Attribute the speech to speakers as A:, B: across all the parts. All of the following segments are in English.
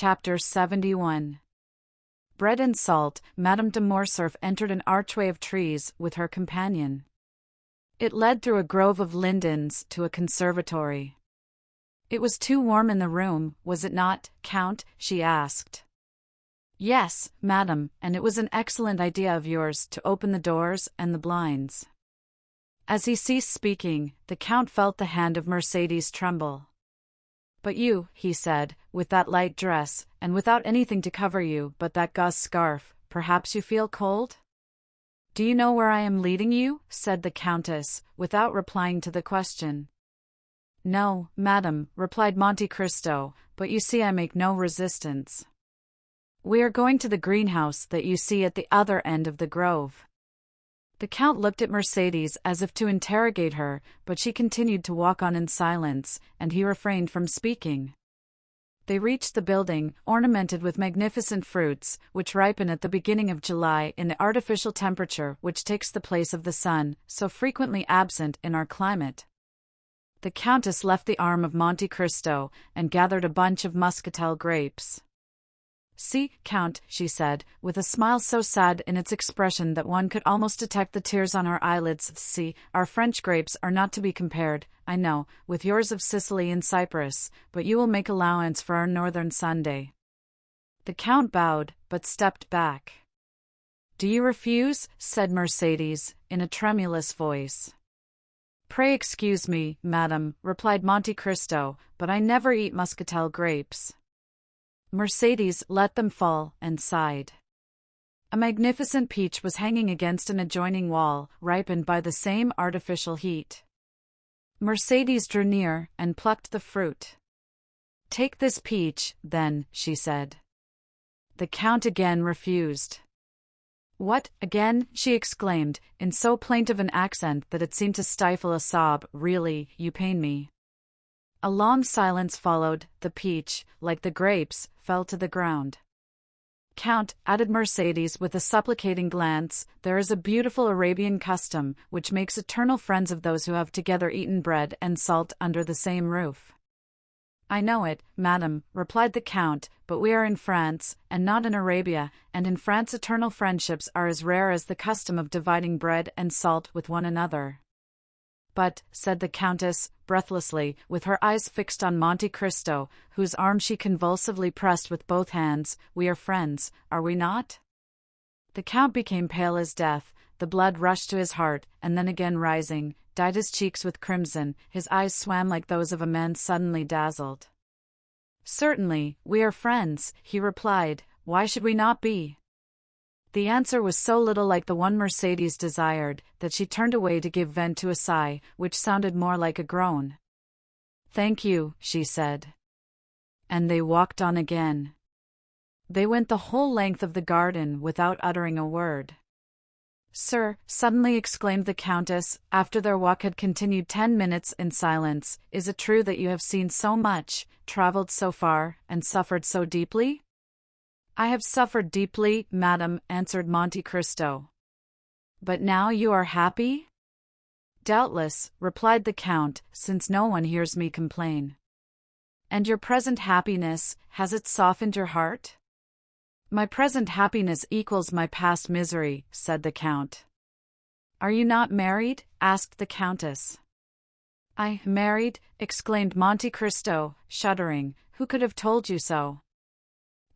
A: Chapter 71. Bread and salt. Madame de Morcerf entered an archway of trees with her companion. It led through a grove of lindens to a conservatory. It was too warm in the room, was it not, Count? She asked. Yes, madame, and it was an excellent idea of yours to open the doors and the blinds. As he ceased speaking, the Count felt the hand of Mercedes tremble. But you, he said, with that light dress, and without anything to cover you but that gauze scarf, perhaps you feel cold? Do you know where I am leading you? Said the Countess, without replying to the question. No, madame, replied Monte Cristo, but you see I make no resistance. We are going to the greenhouse that you see at the other end of the grove. The Count looked at Mercedes as if to interrogate her, but she continued to walk on in silence, and he refrained from speaking. They reached the building, ornamented with magnificent fruits, which ripen at the beginning of July in the artificial temperature which takes the place of the sun, so frequently absent in our climate. The Countess left the arm of Monte Cristo, and gathered a bunch of muscatel grapes. See, Count, she said, with a smile so sad in its expression that one could almost detect the tears on her eyelids. See, our French grapes are not to be compared, I know, with yours of Sicily and Cyprus, but you will make allowance for our northern Sunday. The Count bowed, but stepped back. Do you refuse? Said Mercedes, in a tremulous voice. Pray excuse me, madame, replied Monte Cristo, but I never eat muscatel grapes. Mercedes let them fall, and sighed. A magnificent peach was hanging against an adjoining wall, ripened by the same artificial heat. Mercedes drew near, and plucked the fruit. Take this peach, then, she said. The Count again refused. What, again? She exclaimed, in so plaintive an accent that it seemed to stifle a sob. Really, you pain me. A long silence followed. The peach, like the grapes, fell to the ground. Count, added Mercedes with a supplicating glance, there is a beautiful Arabian custom which makes eternal friends of those who have together eaten bread and salt under the same roof. I know it, madame, replied the Count, but we are in France, and not in Arabia, and in France eternal friendships are as rare as the custom of dividing bread and salt with one another. But, said the Countess, breathlessly, with her eyes fixed on Monte Cristo, whose arm she convulsively pressed with both hands, we are friends, are we not? The Count became pale as death, the blood rushed to his heart, and then again rising, dyed his cheeks with crimson, his eyes swam like those of a man suddenly dazzled. Certainly, we are friends, he replied, why should we not be? The answer was so little like the one Mercedes desired, that she turned away to give vent to a sigh, which sounded more like a groan. Thank you, she said. And they walked on again. They went the whole length of the garden without uttering a word. Sir, suddenly exclaimed the Countess, after their walk had continued 10 minutes in silence, is it true that you have seen so much, travelled so far, and suffered so deeply? I have suffered deeply, madame, answered Monte Cristo. But now you are happy? Doubtless, replied the Count, since no one hears me complain. And your present happiness, has it softened your heart? My present happiness equals my past misery, said the Count. Are you not married? Asked the Countess. I, married? Exclaimed Monte Cristo, shuddering, who could have told you so?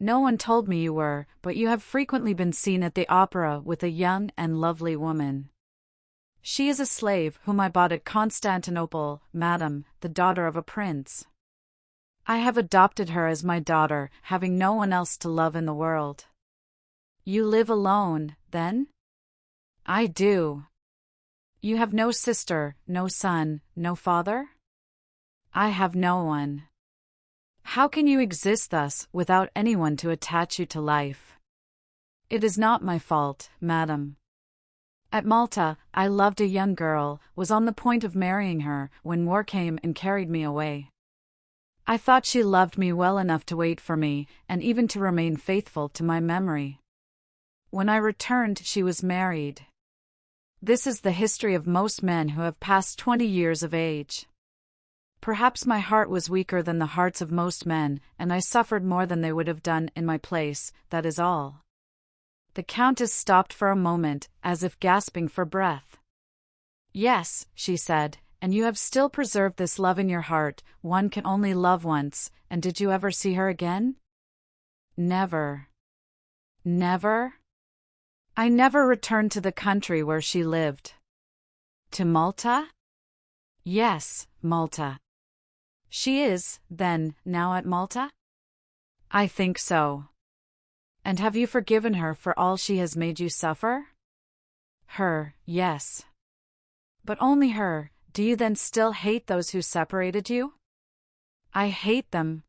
A: No one told me you were, but you have frequently been seen at the opera with a young and lovely woman. She is a slave whom I bought at Constantinople, madame, the daughter of a prince. I have adopted her as my daughter, having no one else to love in the world. You live alone, then? I do. You have no sister, no son, no father? I have no one. How can you exist thus, without anyone to attach you to life? It is not my fault, madame. At Malta, I loved a young girl, was on the point of marrying her, when war came and carried me away. I thought she loved me well enough to wait for me, and even to remain faithful to my memory. When I returned, she was married. This is the history of most men who have passed 20 years of age. Perhaps my heart was weaker than the hearts of most men, and I suffered more than they would have done in my place, that is all." The Countess stopped for a moment, as if gasping for breath. "Yes," she said, "and you have still preserved this love in your heart. One can only love once, and did you ever see her again?" "Never." "Never?" "I never returned to the country where she lived." "To Malta?" "Yes, Malta." "She is, then, now at Malta?" "I think so." "And have you forgiven her for all she has made you suffer?" "Her, yes." "But only her. Do you then still hate those who separated you?" "I hate them."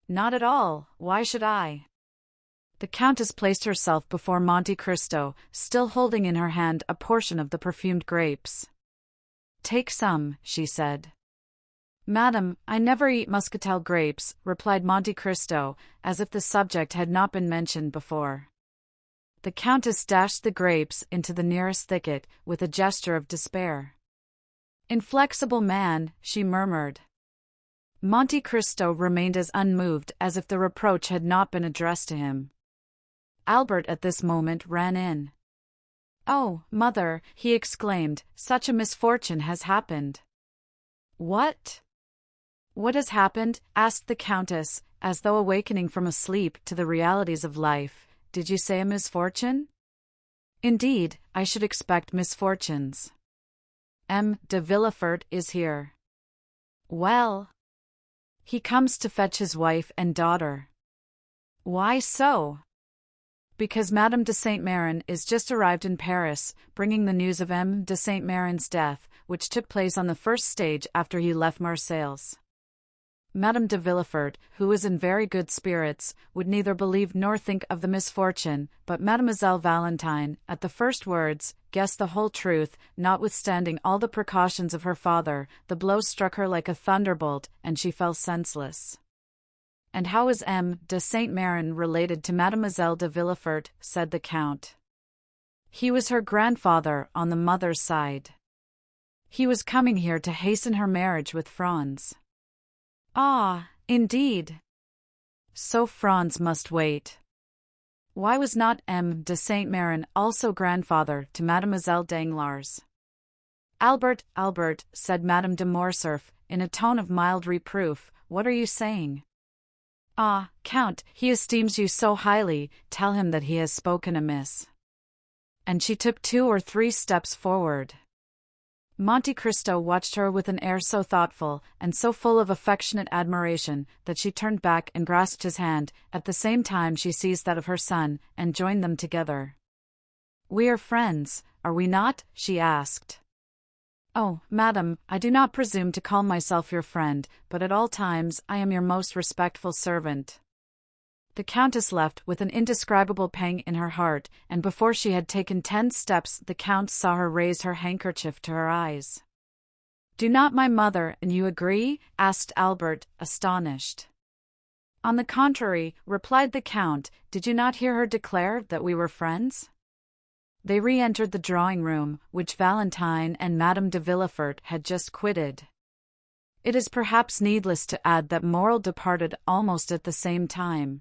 A: "Not at all. Why should I?" The Countess placed herself before Monte Cristo, still holding in her hand a portion of the perfumed grapes. "Take some," she said. "Madam, I never eat muscatel grapes," replied Monte Cristo, as if the subject had not been mentioned before. The Countess dashed the grapes into the nearest thicket, with a gesture of despair. "Inflexible man," she murmured. Monte Cristo remained as unmoved as if the reproach had not been addressed to him. Albert at this moment ran in. "Oh, mother," he exclaimed, "such a misfortune has happened." "What? What has happened?" asked the Countess, as though awakening from a sleep to the realities of life. "Did you say a misfortune?" "Indeed, I should expect misfortunes. M. de Villefort is here." "Well?" "He comes to fetch his wife and daughter." "Why so?" "Because Madame de Saint-Méran is just arrived in Paris, bringing the news of M. de Saint-Méran's death, which took place on the first stage after he left Marseilles." Madame de Villefort, who was in very good spirits, would neither believe nor think of the misfortune, but Mademoiselle Valentine, at the first words, guessed the whole truth. Notwithstanding all the precautions of her father, the blow struck her like a thunderbolt, and she fell senseless. "And how is M. de Saint-Méran related to Mademoiselle de Villefort?" said the Count. "He was her grandfather on the mother's side. He was coming here to hasten her marriage with Franz." "Ah, indeed. So Franz must wait." "Why was not M. de Saint-Méran also grandfather to Mademoiselle Danglars?" "Albert, Albert," said Madame de Morcerf, in a tone of mild reproof, "what are you saying?" "Ah, Count, he esteems you so highly, tell him that he has spoken amiss." And she took 2 or 3 steps forward. Monte Cristo watched her with an air so thoughtful, and so full of affectionate admiration, that she turned back and grasped his hand. At the same time she seized that of her son, and joined them together. "We are friends, are we not?" she asked. "Oh, madam, I do not presume to call myself your friend, but at all times I am your most respectful servant." The Countess left with an indescribable pang in her heart, and before she had taken 10 steps the Count saw her raise her handkerchief to her eyes. "Do not my mother and you agree?" asked Albert, astonished. "On the contrary," replied the Count, "did you not hear her declare that we were friends?" They re-entered the drawing-room, which Valentine and Madame de Villefort had just quitted. It is perhaps needless to add that Morrel departed almost at the same time.